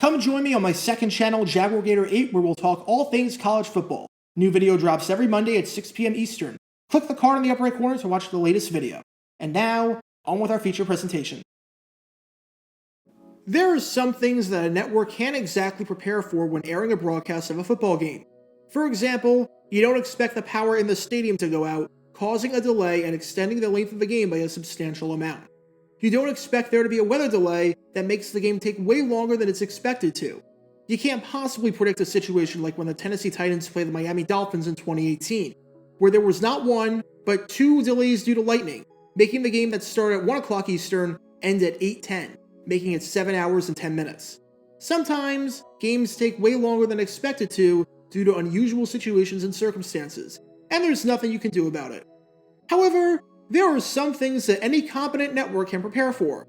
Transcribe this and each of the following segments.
Come join me on my second channel, Jaguar Gator 8, where we'll talk all things college football. New video drops every Monday at 6 p.m. Eastern. Click the card in the upper right corner to watch the latest video. And now, on with our feature presentation. There are some things that a network can't exactly prepare for when airing a broadcast of a football game. For example, you don't expect the power in the stadium to go out, causing a delay and extending the length of the game by a substantial amount. You don't expect there to be a weather delay that makes the game take way longer than it's expected to. You can't possibly predict a situation like when the Tennessee Titans played the Miami Dolphins in 2018, where there was not one, but two delays due to lightning, making the game that started at 1 o'clock Eastern end at 8:10, making it 7 hours and 10 minutes. Sometimes, games take way longer than expected to due to unusual situations and circumstances, and there's nothing you can do about it. However, there are some things that any competent network can prepare for.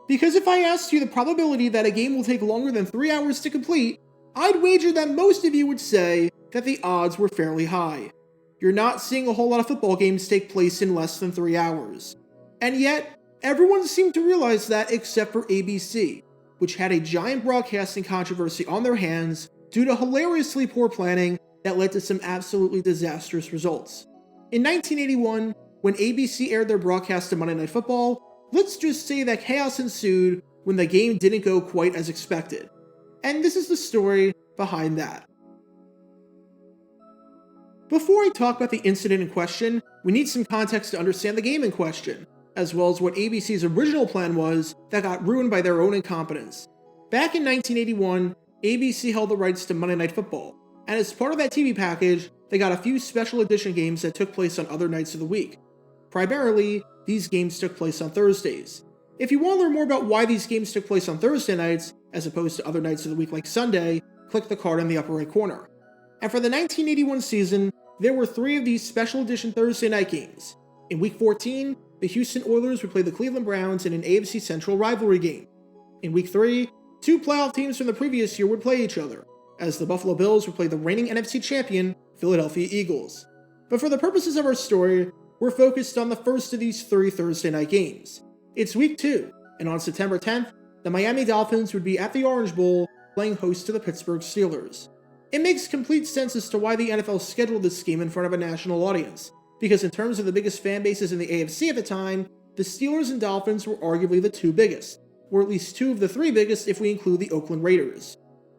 Because if I asked you the probability that a game will take longer than 3 hours to complete, I'd wager that most of you would say that the odds were fairly high. You're not seeing a whole lot of football games take place in less than 3 hours. And yet, everyone seemed to realize that except for ABC, which had a giant broadcasting controversy on their hands due to hilariously poor planning that led to some absolutely disastrous results. In 1981, when ABC aired their broadcast of Monday Night Football, let's just say that chaos ensued when the game didn't go quite as expected. And this is the story behind that. Before I talk about the incident in question, we need some context to understand the game in question, as well as what ABC's original plan was that got ruined by their own incompetence. Back in 1981, ABC held the rights to Monday Night Football, and as part of that TV package, they got a few special edition games that took place on other nights of the week. Primarily, these games took place on Thursdays. If you want to learn more about why these games took place on Thursday nights, as opposed to other nights of the week like Sunday, click the card in the upper right corner. And for the 1981 season, there were 3 of these special edition Thursday night games. In Week 14, the Houston Oilers would play the Cleveland Browns in an AFC Central rivalry game. In Week 3, 2 playoff teams from the previous year would play each other, as the Buffalo Bills would play the reigning NFC champion, Philadelphia Eagles. But for the purposes of our story, we're focused on the first of these 3 Thursday night games. It's Week 2, and on September 10th, the Miami Dolphins would be at the Orange Bowl playing host to the Pittsburgh Steelers. It makes complete sense as to why the NFL scheduled this game in front of a national audience, because in terms of the biggest fan bases in the AFC at the time, the Steelers and Dolphins were arguably the 2 biggest, or at least 2 of the 3 biggest if we include the Oakland Raiders.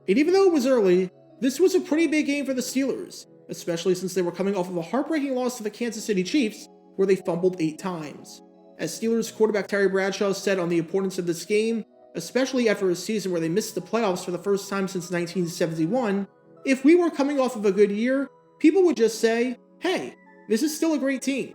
And even though it was early, this was a pretty big game for the Steelers, especially since they were coming off of a heartbreaking loss to the Kansas City Chiefs, where they fumbled 8 times. As Steelers quarterback Terry Bradshaw said on the importance of this game, especially after a season where they missed the playoffs for the first time since 1971, if we were coming off of a good year, people would just say, hey, this is still a great team.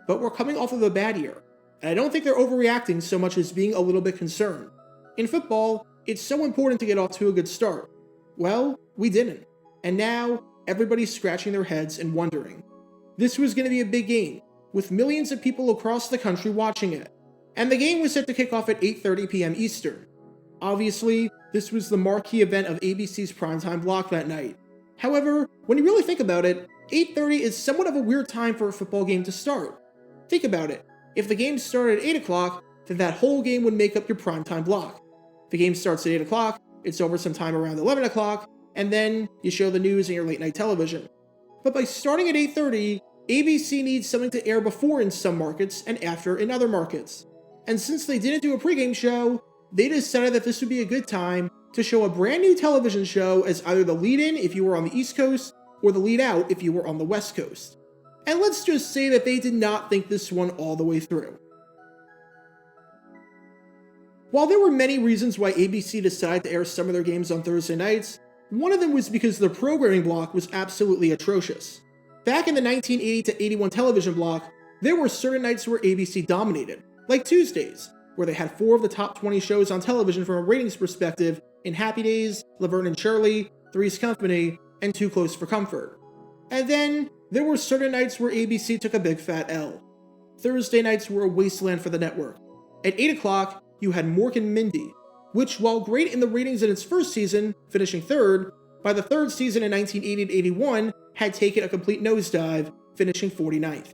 But we're coming off of a bad year, and I don't think they're overreacting so much as being a little bit concerned. In football, it's so important to get off to a good start. Well, we didn't. And now, everybody's scratching their heads and wondering. This was going to be a big game, with millions of people across the country watching it. And the game was set to kick off at 8:30 p.m. Eastern. Obviously, this was the marquee event of ABC's primetime block that night. However, when you really think about it, 8:30 is somewhat of a weird time for a football game to start. Think about it. If the game started at 8 o'clock, then that whole game would make up your primetime block. The game starts at 8 o'clock, it's over sometime around 11 o'clock, and then you show the news in your late night television. But by starting at 8:30, ABC needs something to air before in some markets and after in other markets. And since they didn't do a pregame show, they decided that this would be a good time to show a brand new television show as either the lead-in if you were on the East Coast, or the lead-out if you were on the West Coast. And let's just say that they did not think this one all the way through. While there were many reasons why ABC decided to air some of their games on Thursday nights, one of them was because the programming block was absolutely atrocious. Back in the 1980 to 81 television block, there were certain nights where ABC dominated, like Tuesdays, where they had 4 of the top 20 shows on television from a ratings perspective in Happy Days, Laverne and Shirley, Three's Company, and Too Close for Comfort. And then, there were certain nights where ABC took a big fat L. Thursday nights were a wasteland for the network. At 8 o'clock, you had Mork and Mindy, which, while great in the ratings in its first season, finishing 3rd, by the 3rd season in 1980-81, had taken a complete nosedive, finishing 49th.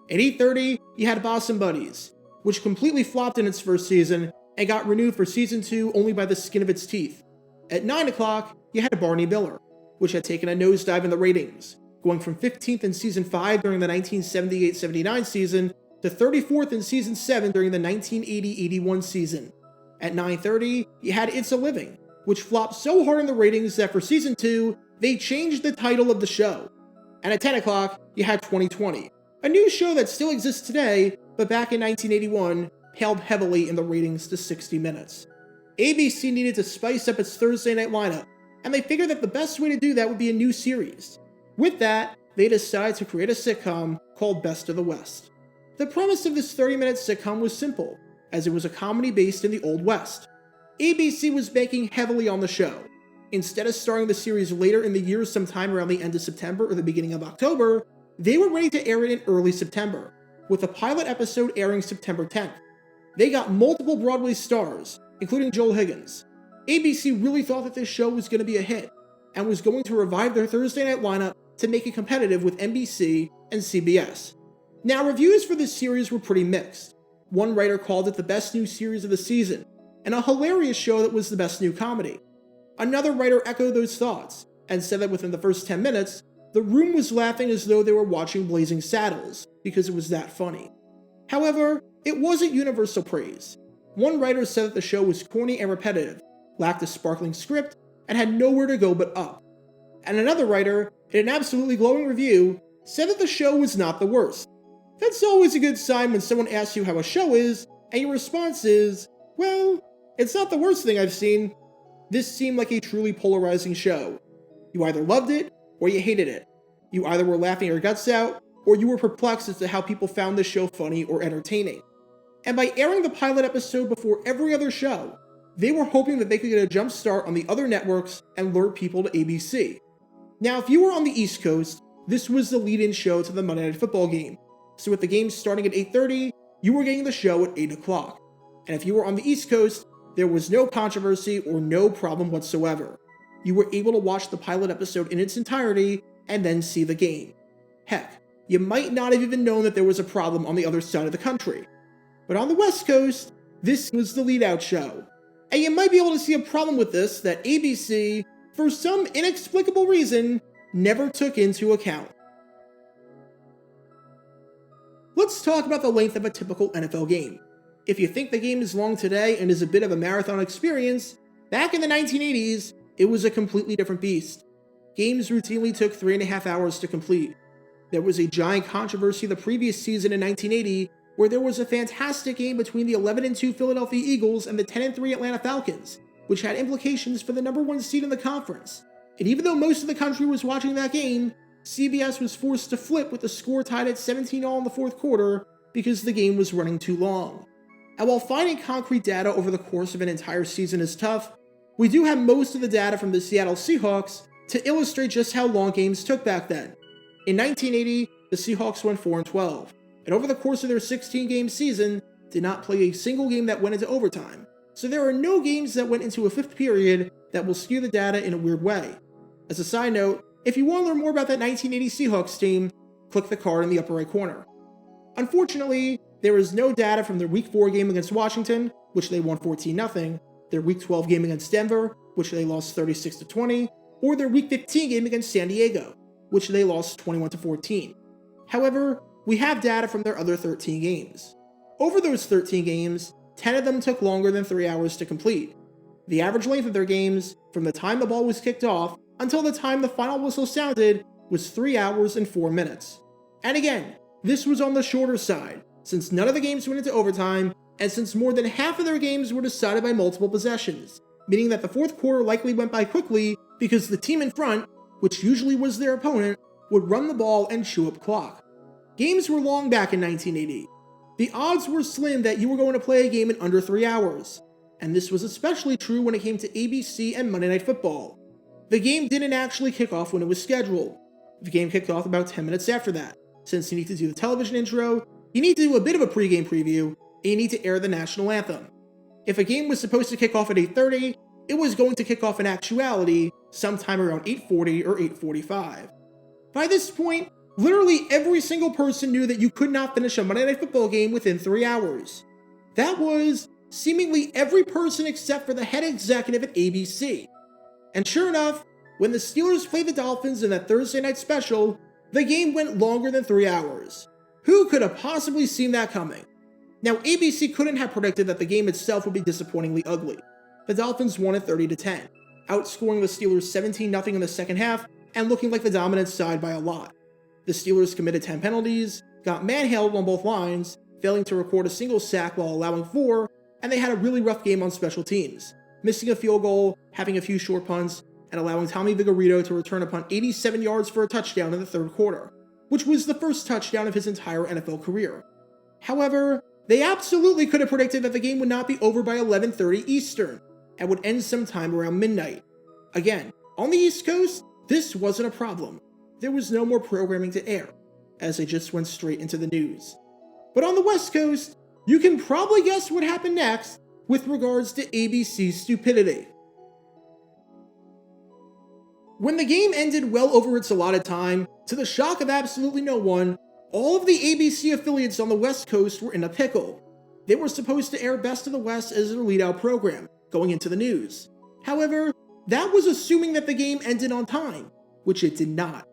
At 8:30, you had Boss and Buddies, which completely flopped in its first season and got renewed for season 2 only by the skin of its teeth. At 9 o'clock, you had Barney Miller, which had taken a nosedive in the ratings, going from 15th in Season 5 during the 1978-79 season to 34th in Season 7 during the 1980-81 season. At 9:30, you had It's a Living, which flopped so hard in the ratings that for Season 2, they changed the title of the show. And at 10 o'clock, you had 2020, a new show that still exists today, but back in 1981, paled heavily in the ratings to 60 minutes. ABC needed to spice up its Thursday night lineup, and they figured that the best way to do that would be a new series. With that, they decided to create a sitcom called Best of the West. The premise of this 30-minute sitcom was simple, as it was a comedy based in the Old West. ABC was banking heavily on the show. Instead of starting the series later in the year sometime around the end of September or the beginning of October, they were ready to air it in early September, with the pilot episode airing September 10th. They got multiple Broadway stars, including Joel Higgins. ABC really thought that this show was going to be a hit, and was going to revive their Thursday night lineup to make it competitive with NBC and CBS. Now, reviews for this series were pretty mixed. One writer called it the best new series of the season, and a hilarious show that was the best new comedy. Another writer echoed those thoughts, and said that within the first 10 minutes, the room was laughing as though they were watching Blazing Saddles, because it was that funny. However, it wasn't universal praise. One writer said that the show was corny and repetitive, lacked a sparkling script, and had nowhere to go but up. And another writer, in an absolutely glowing review, said that the show was not the worst. That's always a good sign when someone asks you how a show is, and your response is, well, it's not the worst thing I've seen. This seemed like a truly polarizing show. You either loved it, or you hated it. You either were laughing your guts out, or you were perplexed as to how people found the show funny or entertaining. And by airing the pilot episode before every other show, they were hoping that they could get a jump start on the other networks and lure people to ABC. Now, if you were on the East Coast, this was the lead-in show to the Monday Night Football game. So with the game starting at 8:30, you were getting the show at 8 o'clock. And if you were on the East Coast, there was no controversy or no problem whatsoever. You were able to watch the pilot episode in its entirety and then see the game. Heck, you might not have even known that there was a problem on the other side of the country. But on the West Coast, this was the lead-out show. And you might be able to see a problem with this that ABC, for some inexplicable reason, never took into account. Let's talk about the length of a typical NFL game. If you think the game is long today and is a bit of a marathon experience, back in the 1980s, it was a completely different beast. Games routinely took 3.5 hours to complete. There was a giant controversy the previous season in 1980 where there was a fantastic game between the 11-2 Philadelphia Eagles and the 10-3 Atlanta Falcons, which had implications for the number 1 seed in the conference. And even though most of the country was watching that game, CBS was forced to flip with the score tied at 17-all in the fourth quarter because the game was running too long. And while finding concrete data over the course of an entire season is tough, we do have most of the data from the Seattle Seahawks to illustrate just how long games took back then. In 1980, the Seahawks went 4-12, and over the course of their 16-game season, did not play a single game that went into overtime. So there are no games that went into a fifth period that will skew the data in a weird way. As a side note, if you want to learn more about that 1980 Seahawks team, click the card in the upper right corner. Unfortunately, there is no data from their Week 4 game against Washington, which they won 14-0, their Week 12 game against Denver, which they lost 36-20, or their Week 15 game against San Diego, which they lost 21-14. However, we have data from their other 13 games. Over those 13 games, 10 of them took longer than 3 hours to complete. The average length of their games, from the time the ball was kicked off until the time the final whistle sounded, was 3 hours and 4 minutes. And again, this was on the shorter side, since none of the games went into overtime, and since more than half of their games were decided by multiple possessions, meaning that the fourth quarter likely went by quickly because the team in front, which usually was their opponent, would run the ball and chew up clock. Games were long back in 1980. The odds were slim that you were going to play a game in under 3 hours, and this was especially true when it came to ABC and Monday Night Football. The game didn't actually kick off when it was scheduled. The game kicked off about 10 minutes after that. Since you need to do the television intro, you need to do a bit of a pregame preview, and you need to air the national anthem. If a game was supposed to kick off at 8:30, it was going to kick off in actuality sometime around 8:40 or 8:45. By this point, literally every single person knew that you could not finish a Monday Night Football game within 3 hours. That was seemingly every person except for the head executive at ABC. And sure enough, when the Steelers played the Dolphins in that Thursday night special, the game went longer than 3 hours. Who could have possibly seen that coming? Now, ABC couldn't have predicted that the game itself would be disappointingly ugly. The Dolphins won at 30-10, outscoring the Steelers 17-0 in the second half and looking like the dominant side by a lot. The Steelers committed 10 penalties, got manhandled on both lines, failing to record a single sack while allowing 4, and they had a really rough game on special teams, missing a field goal, having a few short punts, and allowing Tommy Vigorito to return a punt 87 yards for a touchdown in the third quarter, which was the first touchdown of his entire NFL career. However, they absolutely could have predicted that the game would not be over by 11:30 Eastern, and would end sometime around midnight. Again, on the East Coast, this wasn't a problem. There was no more programming to air, as they just went straight into the news. But on the West Coast, you can probably guess what happened next with regards to ABC's stupidity. When the game ended well over its allotted time, to the shock of absolutely no one, all of the ABC affiliates on the West Coast were in a pickle. They were supposed to air Best of the West as their lead-out program, going into the news. However, that was assuming that the game ended on time, which it did not.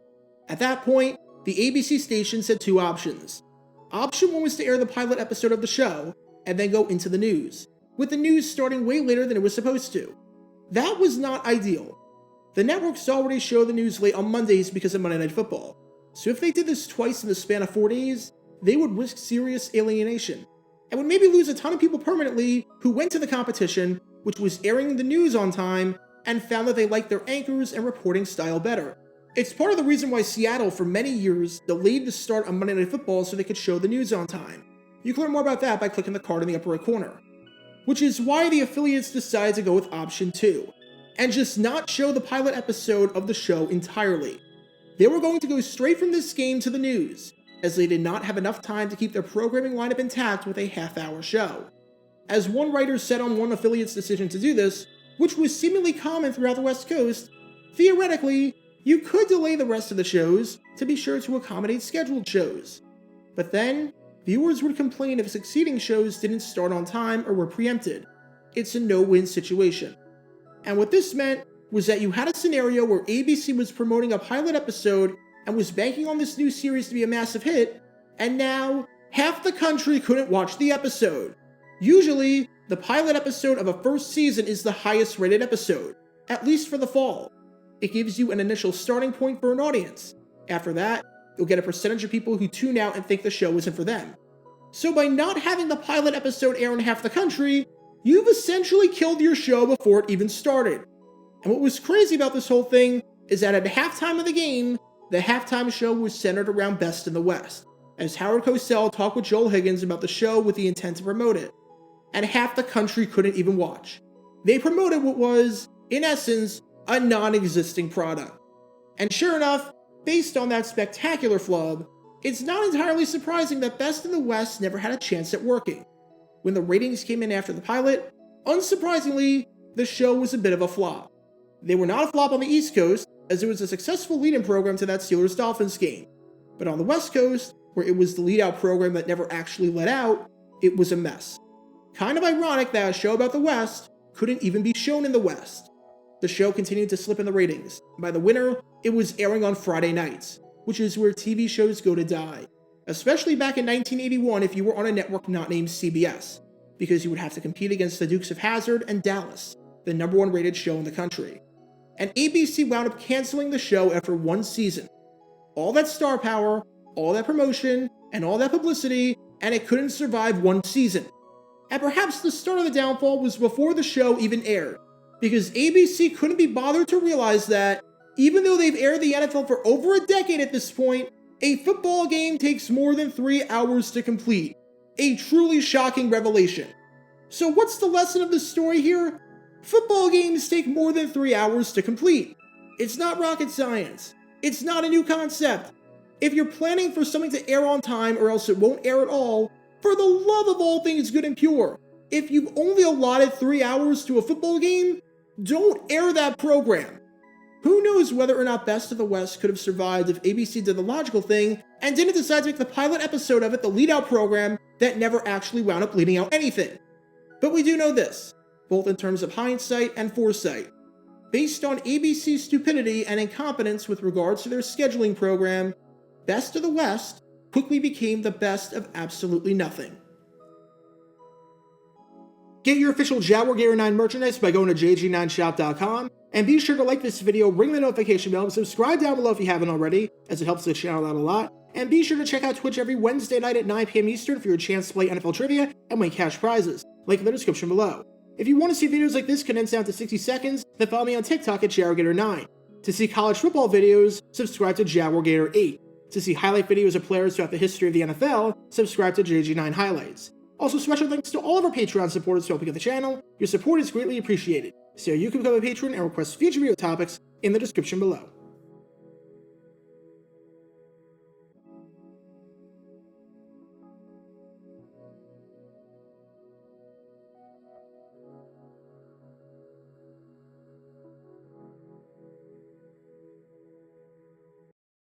At that point, the ABC stations had two options. Option 1 was to air the pilot episode of the show, and then go into the news, with the news starting way later than it was supposed to. That was not ideal. The networks already show the news late on Mondays because of Monday Night Football, so if they did this twice in the span of 4 days, they would risk serious alienation, and would maybe lose a ton of people permanently who went to the competition, which was airing the news on time, and found that they liked their anchors and reporting style better. It's part of the reason why Seattle for many years delayed the start on Monday Night Football so they could show the news on time. You can learn more about that by clicking the card in the upper right corner. Which is why the affiliates decided to go with option 2, and just not show the pilot episode of the show entirely. They were going to go straight from this game to the news, as they did not have enough time to keep their programming lineup intact with a half-hour show. As one writer said on one affiliate's decision to do this, which was seemingly common throughout the West Coast, theoretically, you could delay the rest of the shows to be sure to accommodate scheduled shows. But then, viewers would complain if succeeding shows didn't start on time or were preempted. It's a no-win situation. And what this meant was that you had a scenario where ABC was promoting a pilot episode and was banking on this new series to be a massive hit, and now half the country couldn't watch the episode. Usually, the pilot episode of a first season is the highest rated episode, at least for the fall. It gives you an initial starting point for an audience. After that, you'll get a percentage of people who tune out and think the show isn't for them. So by not having the pilot episode air in half the country, you've essentially killed your show before it even started. And what was crazy about this whole thing is that at halftime of the game, the halftime show was centered around Best in the West, as Howard Cosell talked with Joel Higgins about the show with the intent to promote it. And half the country couldn't even watch. They promoted what was, in essence, a non-existing product. And sure enough, based on that spectacular flub, it's not entirely surprising that Best in the West never had a chance at working. When the ratings came in after the pilot, unsurprisingly, the show was a bit of a flop. They were not a flop on the East Coast, as it was a successful lead-in program to that Steelers-Dolphins game. But on the West Coast, where it was the lead-out program that never actually let out, it was a mess. Kind of ironic that a show about the West couldn't even be shown in the West. The show continued to slip in the ratings. By the winter, it was airing on Friday nights, which is where TV shows go to die. Especially back in 1981 if you were on a network not named CBS, because you would have to compete against the Dukes of Hazzard and Dallas, the #1 rated show in the country. And ABC wound up canceling the show after 1 season. All that star power, all that promotion, and all that publicity, and it couldn't survive 1 season. And perhaps the start of the downfall was before the show even aired, because ABC couldn't be bothered to realize that, even though they've aired the NFL for over a decade at this point, a football game takes more than 3 hours to complete. A truly shocking revelation. So what's the lesson of the story here? Football games take more than 3 hours to complete. It's not rocket science. It's not a new concept. If you're planning for something to air on time or else it won't air at all, for the love of all things good and pure, if you've only allotted 3 hours to a football game, don't air that program. Who knows whether or not Best of the West could have survived if ABC did the logical thing and didn't decide to make the pilot episode of it the lead-out program that never actually wound up leading out anything. But we do know this, both in terms of hindsight and foresight. Based on ABC's stupidity and incompetence with regards to their scheduling program, Best of the West quickly became the best of absolutely nothing. Get your official Jaguar Gator 9 merchandise by going to jg9shop.com, and be sure to like this video, ring the notification bell, and subscribe down below if you haven't already, as it helps the channel out a lot. And be sure to check out Twitch every Wednesday night at 9 p.m. Eastern for your chance to play NFL Trivia and win cash prizes. Link in the description below. If you want to see videos like this condensed down to 60 seconds, then follow me on TikTok at Jaguar Gator 9. To see college football videos, subscribe to Jaguar Gator 8. To see highlight videos of players throughout the history of the NFL, subscribe to JG9 Highlights. Also, special thanks to all of our Patreon supporters for helping out the channel. Your support is greatly appreciated. So you can become a patron and request future video topics in the description below.